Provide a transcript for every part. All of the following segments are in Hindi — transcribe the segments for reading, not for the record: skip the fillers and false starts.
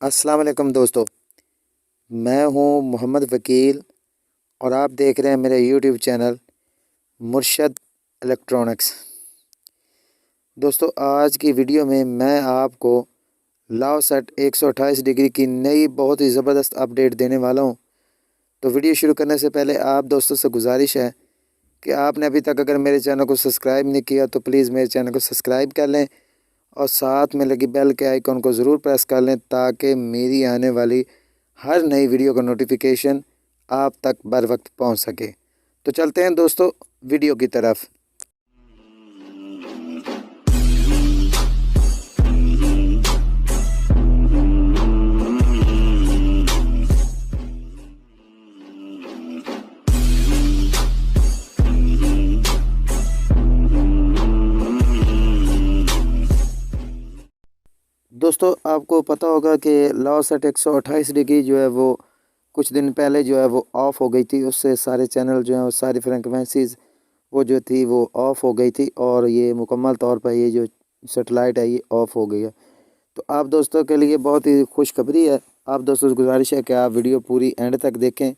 अस्सलाम वालेकुम दोस्तों, मैं हूं मोहम्मद वकील और आप देख रहे हैं मेरे यूट्यूब चैनल मुर्शद इलेक्ट्रॉनिक्स। दोस्तों, आज की वीडियो में मैं आपको लाओसेट 128 डिग्री की नई बहुत ही ज़बरदस्त अपडेट देने वाला हूं। तो वीडियो शुरू करने से पहले आप दोस्तों से गुजारिश है कि आपने अभी तक अगर मेरे चैनल को सब्सक्राइब नहीं किया तो प्लीज़ मेरे चैनल को सब्सक्राइब कर लें और साथ में लगी बेल के आइकन को ज़रूर प्रेस कर लें ताकि मेरी आने वाली हर नई वीडियो का नोटिफिकेशन आप तक बर वक्त पहुँच सके। तो चलते हैं दोस्तों वीडियो की तरफ। दोस्तों, आपको पता होगा कि लाओसेट 128 डिग्री जो है वो कुछ दिन पहले जो है वो ऑफ़ हो गई थी। उससे सारे चैनल जो हैं वो सारी फ्रिक्वेंसीज़ वो जो थी वो ऑफ़ हो गई थी और ये मुकम्मल तौर पर ये जो सेटेलाइट है ये ऑफ़ हो गई है। तो आप दोस्तों के लिए बहुत ही खुशखबरी है। आप दोस्तों से गुजारिश है कि आप वीडियो पूरी एंड तक देखें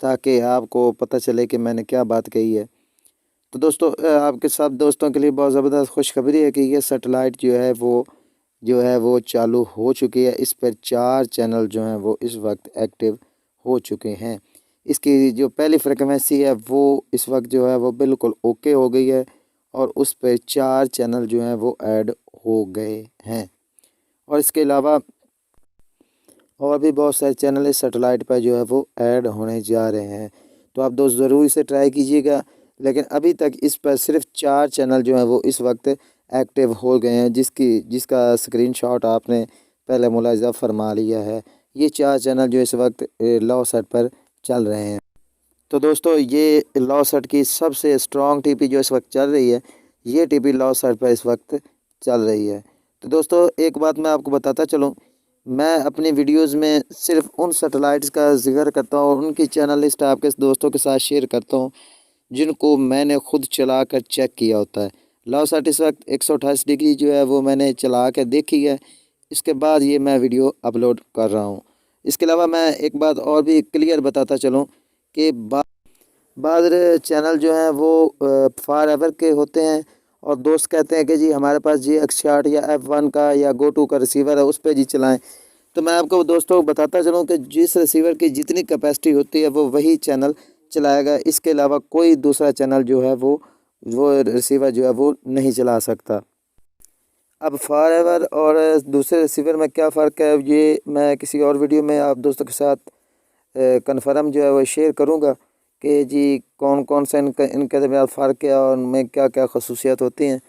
ताकि आपको पता चले कि मैंने क्या बात कही है। तो दोस्तों, आपके सब दोस्तों के लिए बहुत ज़बरदस्त खुशखबरी है कि ये सेटेलाइट जो है वो चालू हो चुकी है। इस पर 4 चैनल जो हैं वो इस वक्त एक्टिव हो चुके हैं। इसकी जो पहली फ्रिक्वेंसी है वो इस वक्त जो है वो बिल्कुल ओके हो गई है और उस पर 4 चैनल जो हैं वो ऐड हो गए हैं। और इसके अलावा और भी बहुत सारे चैनल इस सेटेलाइट पर जो है वो ऐड होने जा रहे हैं। तो आप दोस्त ज़रूर इसे ट्राई कीजिएगा। लेकिन अभी तक इस पर सिर्फ 4 चैनल जो हैं वो इस वक्त एक्टिव हो गए हैं, जिसका स्क्रीनशॉट आपने पहले मुलाहिज़ा फरमा लिया है। ये 4 चैनल जो इस वक्त लाओसेट पर चल रहे हैं। तो दोस्तों, ये लाओसेट की सबसे स्ट्रॉन्ग टीपी जो इस वक्त चल रही है, ये टीपी लाओसेट पर इस वक्त चल रही है। तो दोस्तों, एक बात मैं आपको बताता चलूँ, मैं अपनी वीडियोस में सिर्फ उन सैटेलाइट्स का ज़िक्र करता हूँ और उनकी चैनल लिस्ट आपके दोस्तों के साथ शेयर करता हूँ जिनको मैंने खुद चला कर चेक किया होता है। लाओसेट इस वक्त 128 डिग्री जो है वो मैंने चला कर देखी है। इसके बाद ये मैं वीडियो अपलोड कर रहा हूँ। इसके अलावा मैं एक बात और भी क्लियर बताता चलूँ कि बाद चैनल जो हैं वो फार एवर के होते हैं और दोस्त कहते हैं कि जी हमारे पास जी X60 या F1 का या GoTo का रिसीवर है, उस पर जी चलाएं। तो मैं आपको दोस्तों बताता चलूँ कि जिस रिसीवर की जितनी कैपेसिटी होती है वो वही चैनल चलाएगा। इसके अलावा कोई दूसरा चैनल जो है वो रिसीवर जो है वो नहीं चला सकता। अब फार एवर और दूसरे रिसीवर में क्या फ़र्क है, ये मैं किसी और वीडियो में आप दोस्तों के साथ कन्फर्म जो है वो शेयर करूँगा कि जी कौन कौन सा इनके दरमियान फ़र्क है और उनमें क्या क्या खसूसियात होती हैं।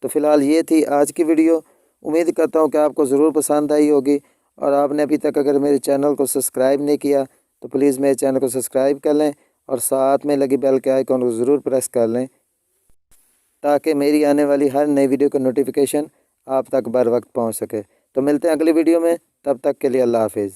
तो फ़िलहाल ये थी आज की वीडियो। उम्मीद करता हूँ कि आपको ज़रूर पसंद आई होगी और आपने अभी तक अगर मेरे चैनल को सब्सक्राइब नहीं किया तो प्लीज़ मेरे चैनल को सब्सक्राइब कर लें और साथ में लगी बेल के आइकन को ज़रूर प्रेस कर लें ताकि मेरी आने वाली हर नई वीडियो का नोटिफिकेशन आप तक बर वक्त पहुँच सके। तो मिलते हैं अगली वीडियो में, तब तक के लिए अल्लाह हाफिज़।